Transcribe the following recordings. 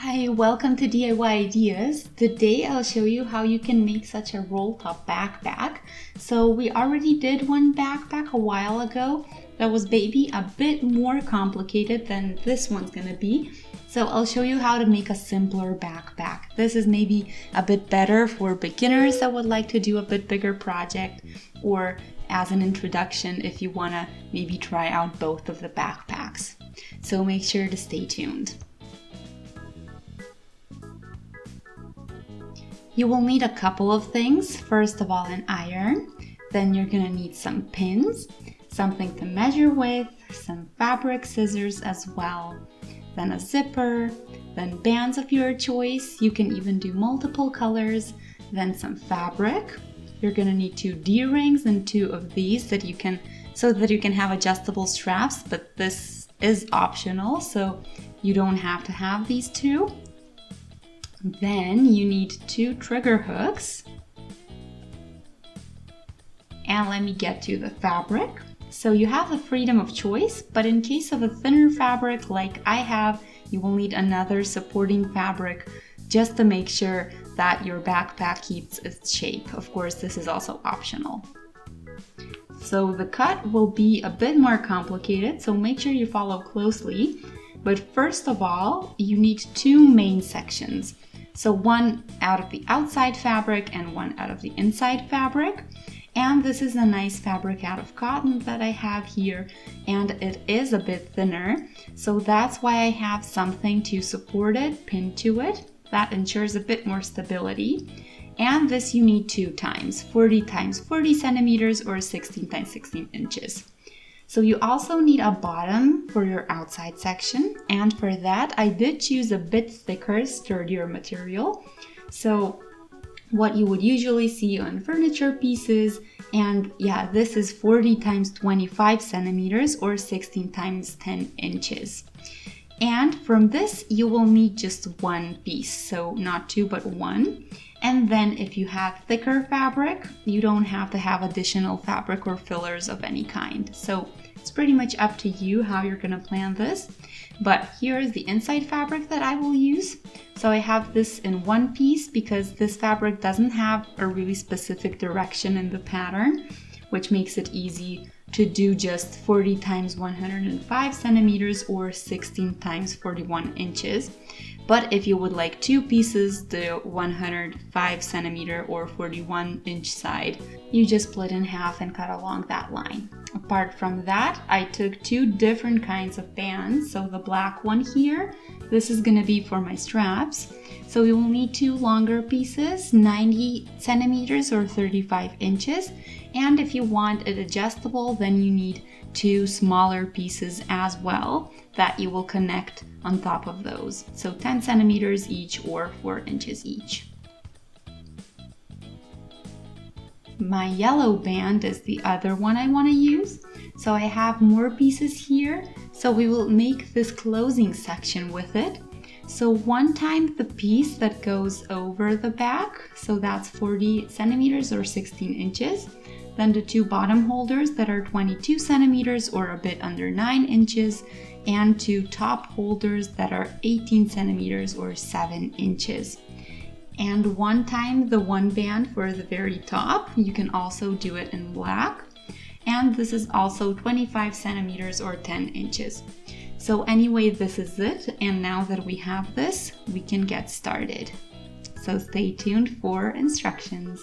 Hi, welcome to DIY Ideas. Today I'll show you how you can make such a roll top backpack. So we already did one backpack a while ago that was maybe a bit more complicated than this one's gonna be. So I'll show you how to make a simpler backpack. This is maybe a bit better for beginners that would like to do a bit bigger project, or as an introduction if you wanna maybe try out both of the backpacks. So make sure to stay tuned. You will need a couple of things. First of all, an iron. Then you're gonna need some pins, something to measure with, some fabric scissors as well, then a zipper, then bands of your choice. You can even do multiple colors, then some fabric. You're gonna need 2 D-rings and 2 of these so that you can have adjustable straps, but this is optional, so you don't have to have these 2. Then you need 2 trigger hooks. And let me get to the fabric. So you have the freedom of choice, but in case of a thinner fabric like I have, you will need another supporting fabric just to make sure that your backpack keeps its shape. Of course, this is also optional. So the cut will be a bit more complicated, so make sure you follow closely. But first of all, you need 2 main sections. So one out of the outside fabric and one out of the inside fabric. And this is a nice fabric out of cotton that I have here, and it is a bit thinner. So that's why I have something to support it, pinned to it. That ensures a bit more stability. And this you need 2 times, 40 times 40 centimeters or 16 times 16 inches. So you also need a bottom for your outside section, and for that I did choose a bit thicker, sturdier material. So what you would usually see on furniture pieces, and yeah, this is 40 times 25 centimeters or 16 times 10 inches. And from this you will need just 1 piece, so not 2 but 1. And then if you have thicker fabric, you don't have to have additional fabric or fillers of any kind. So it's pretty much up to you how you're gonna plan this. But here is the inside fabric that I will use. So I have this in 1 piece because this fabric doesn't have a really specific direction in the pattern, which makes it easy to do just 40 times 105 centimeters or 16 times 41 inches. But if you would like 2 pieces, the 105 centimeter or 41 inch side, you just split in half and cut along that line. Apart from that, I took 2 different kinds of bands. So the black one here, this is gonna be for my straps. So we will need 2 longer pieces, 90 centimeters or 35 inches. And if you want it adjustable, then you need 2 smaller pieces as well that you will connect on top of those. So 10 centimeters each or 4 inches each. My yellow band is the other one I want to use. So I have more pieces here. So we will make this closing section with it. So 1 time the piece that goes over the back, so that's 40 centimeters or 16 inches. Then the 2 bottom holders that are 22 centimeters or a bit under 9 inches, and 2 top holders that are 18 centimeters or 7 inches. And 1 time the 1 band for the very top. You can also do it in black. And this is also 25 centimeters or 10 inches. So anyway, this is it. And now that we have this, we can get started. So stay tuned for instructions.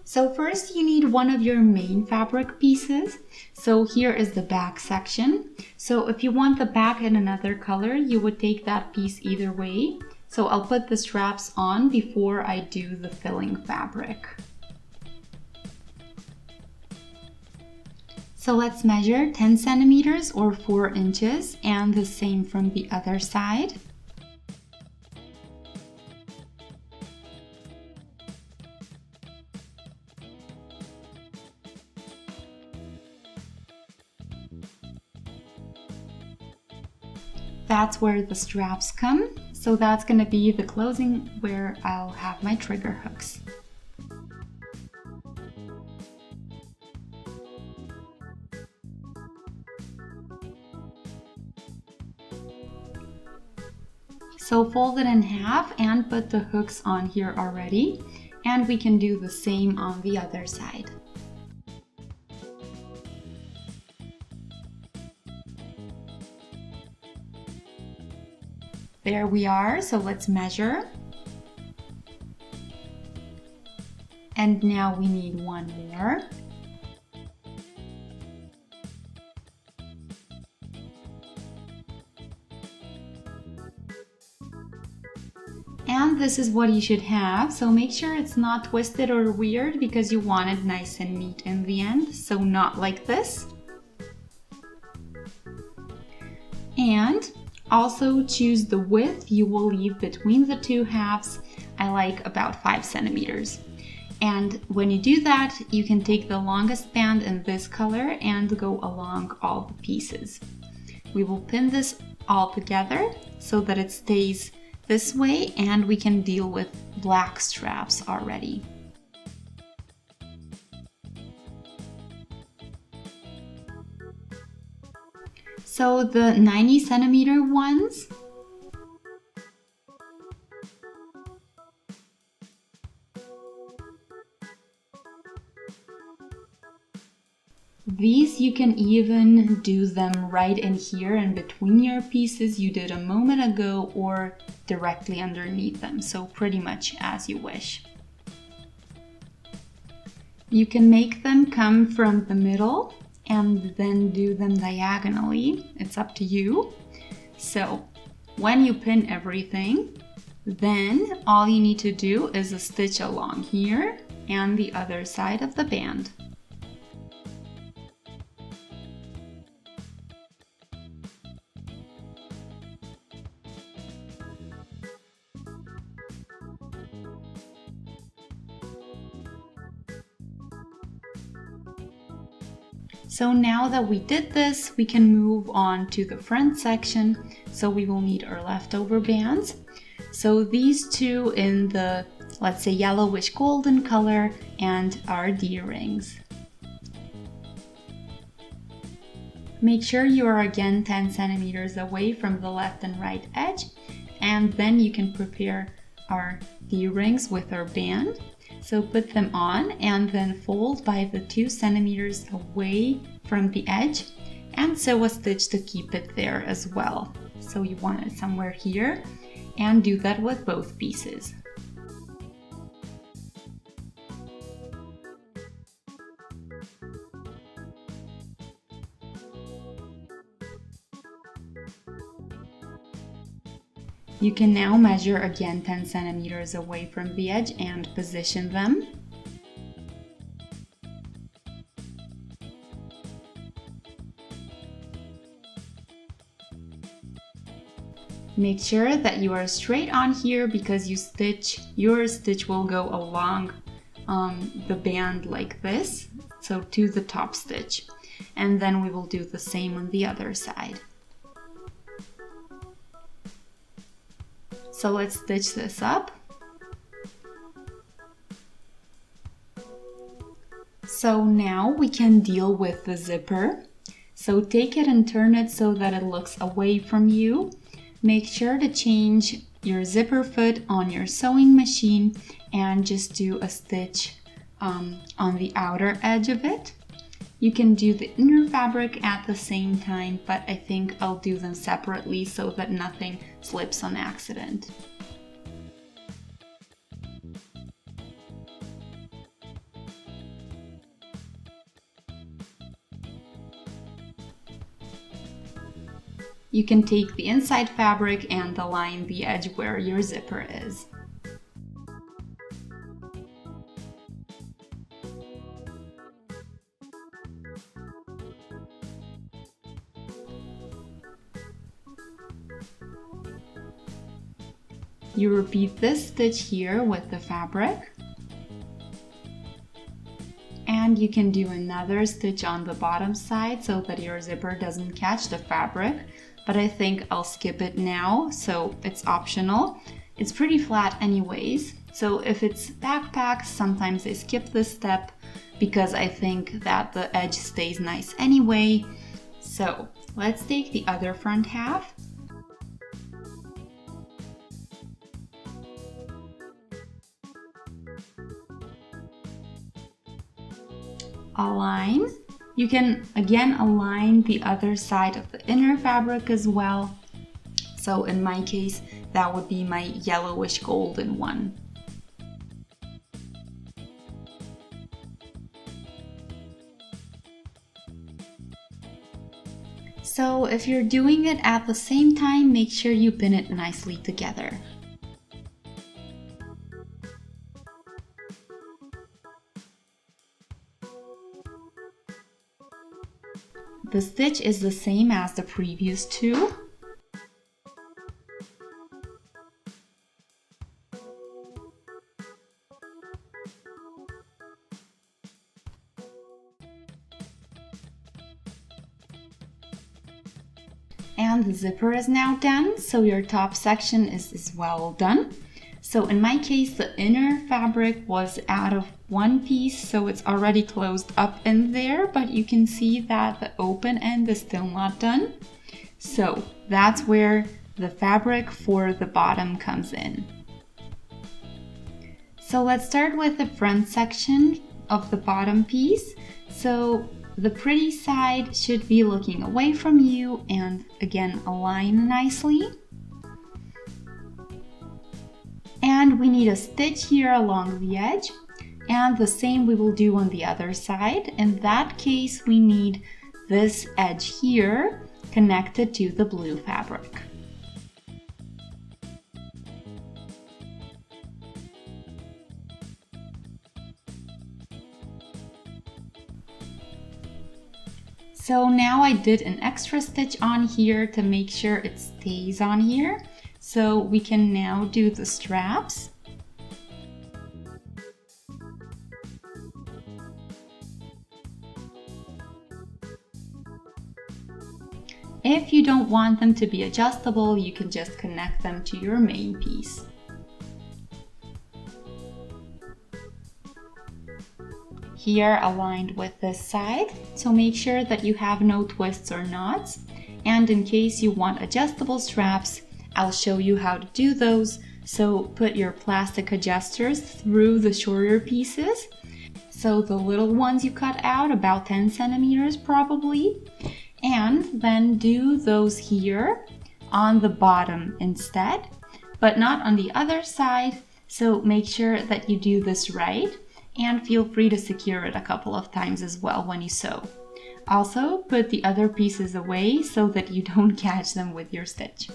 So first you need one of your main fabric pieces. So here is the back section. So if you want the back in another color, you would take that piece either way. So I'll put the straps on before I do the filling fabric. So let's measure 10 centimeters or 4 inches, and the same from the other side. That's where the straps come. So that's going to be the closing where I'll have my trigger hooks. So fold it in half and put the hooks on here already, and we can do the same on the other side. There we are, so let's measure. And now we need one more. And this is what you should have, so make sure it's not twisted or weird because you want it nice and neat in the end, so not like this. And also choose the width you will leave between the two halves. I like about 5 centimeters. And when you do that, you can take the longest band in this color and go along all the pieces. We will pin this all together so that it stays this way, and we can deal with black straps already. So the 90 centimeter ones, these you can even do them right in here in between your pieces you did a moment ago or directly underneath them, so pretty much as you wish. You can make them come from the middle and then do them diagonally. It's up to you. So when you pin everything, then all you need to do is a stitch along here and the other side of the band. So now that we did this, we can move on to the front section. So we will need our leftover bands. So these two in the, let's say, yellowish golden color, and our D-rings. Make sure you are again 10 centimeters away from the left and right edge, and then you can prepare our D-rings with our band. So put them on and then fold by the 2 centimeters away from the edge and sew a stitch to keep it there as well. So you want it somewhere here, and do that with both pieces. You can now measure again 10 centimeters away from the edge and position them. Make sure that you are straight on here because your stitch will go along the band like this, so to the top stitch. And then we will do the same on the other side. So let's stitch this up. So now we can deal with the zipper. So take it and turn it so that it looks away from you. Make sure to change your zipper foot on your sewing machine and just do a stitch on the outer edge of it. You can do the inner fabric at the same time, but I think I'll do them separately so that nothing slips on accident. You can take the inside fabric and align the edge where your zipper is. You repeat this stitch here with the fabric. And you can do another stitch on the bottom side so that your zipper doesn't catch the fabric, but I think I'll skip it now, so it's optional. It's pretty flat anyways, so if it's backpacks, sometimes I skip this step because I think that the edge stays nice anyway. So let's take the other front half. align. You can again align the other side of the inner fabric as well. So in my case, that would be my yellowish golden one. So if you're doing it at the same time, make sure you pin it nicely together. The stitch is the same as the previous two. And the zipper is now done, so your top section is well done. So in my case, the inner fabric was out of one piece, so it's already closed up in there, but you can see that the open end is still not done. So that's where the fabric for the bottom comes in. So let's start with the front section of the bottom piece. So the pretty side should be looking away from you and again align nicely. And we need a stitch here along the edge, and the same we will do on the other side. In that case, we need this edge here connected to the blue fabric. So now I did an extra stitch on here to make sure it stays on here. So we can now do the straps. If you don't want them to be adjustable, you can just connect them to your main piece. Here aligned with this side, so make sure that you have no twists or knots. And in case you want adjustable straps, I'll show you how to do those. So put your plastic adjusters through the shorter pieces. So the little ones you cut out, about 10 centimeters probably. And then do those here on the bottom instead, but not on the other side. So make sure that you do this right, and feel free to secure it a couple of times as well when you sew. Also, put the other pieces away so that you don't catch them with your stitch.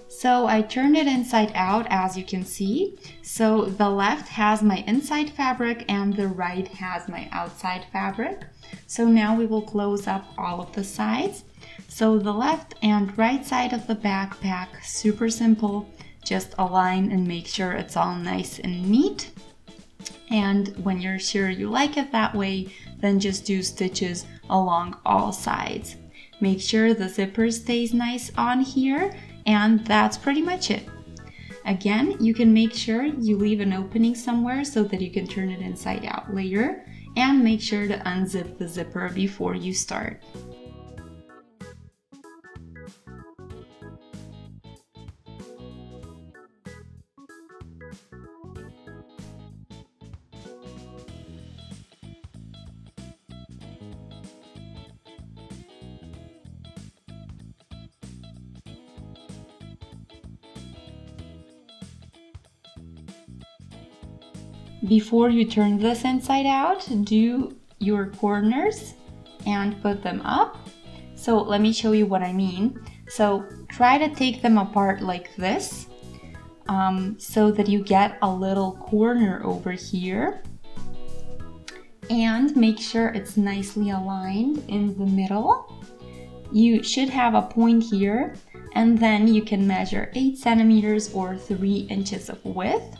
So I turned it inside out, as you can see. So the left has my inside fabric and the right has my outside fabric. So now we will close up all of the sides. So the left and right side of the backpack, super simple. Just align and make sure it's all nice and neat. And when you're sure you like it that way, then just do stitches along all sides. Make sure the zipper stays nice on here, and that's pretty much it. Again, you can make sure you leave an opening somewhere so that you can turn it inside out later, and make sure to unzip the zipper before you start. Before you turn this inside out, do your corners and put them up. So let me show you what I mean. So try to take them apart like this, so that you get a little corner over here. And make sure it's nicely aligned in the middle. You should have a point here, and then you can measure 8 centimeters or 3 inches of width.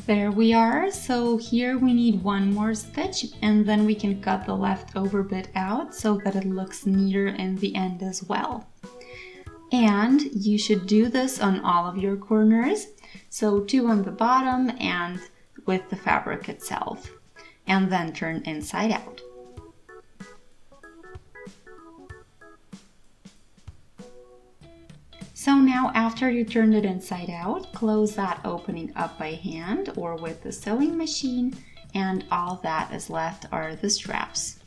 There we are. So here we need one more stitch, and then we can cut the leftover bit out so that it looks neater in the end as well. And you should do this on all of your corners. So 2 on the bottom and with the fabric itself, and then turn inside out. So now after you turned it inside out, close that opening up by hand or with the sewing machine, and all that is left are the straps.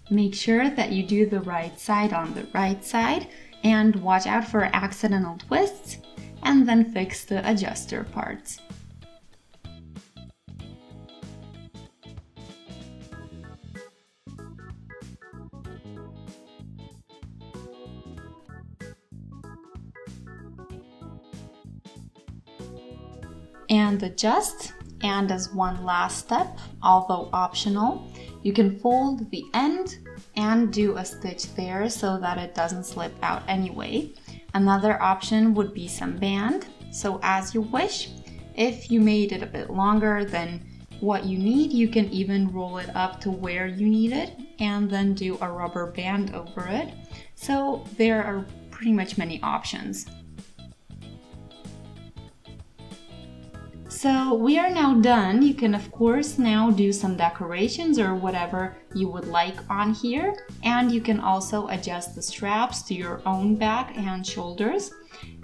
Make sure that you do the right side on the right side and watch out for accidental twists, and then fix the adjuster parts. And adjust, and as one last step, although optional, you can fold the end and do a stitch there so that it doesn't slip out anyway. Another option would be some band, so as you wish. If you made it a bit longer than what you need, you can even roll it up to where you need it and then do a rubber band over it. So there are pretty much many options. So we are now done. You can of course now do some decorations or whatever you would like on here, and you can also adjust the straps to your own back and shoulders,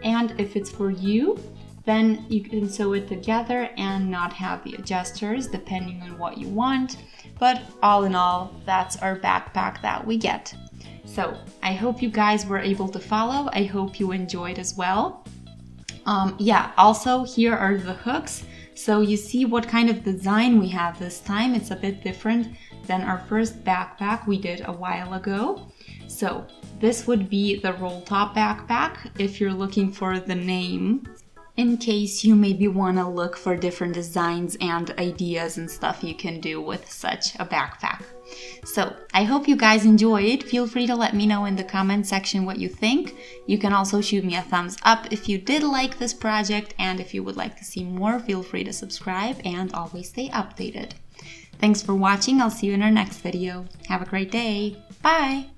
and if it's for you, then you can sew it together and not have the adjusters depending on what you want. But all in all, that's our backpack that we get. So I hope you guys were able to follow. I hope you enjoyed as well. Also here are the hooks, so you see what kind of design we have this time. It's a bit different than our first backpack we did a while ago. So this would be the Rolltop backpack if you're looking for the name, in case you maybe want to look for different designs and ideas and stuff you can do with such a backpack. So I hope you guys enjoyed. Feel free to let me know in the comment section what you think. You can also shoot me a thumbs up if you did like this project, and if you would like to see more, feel free to subscribe and always stay updated. Thanks for watching. I'll see you in our next video. Have a great day. Bye!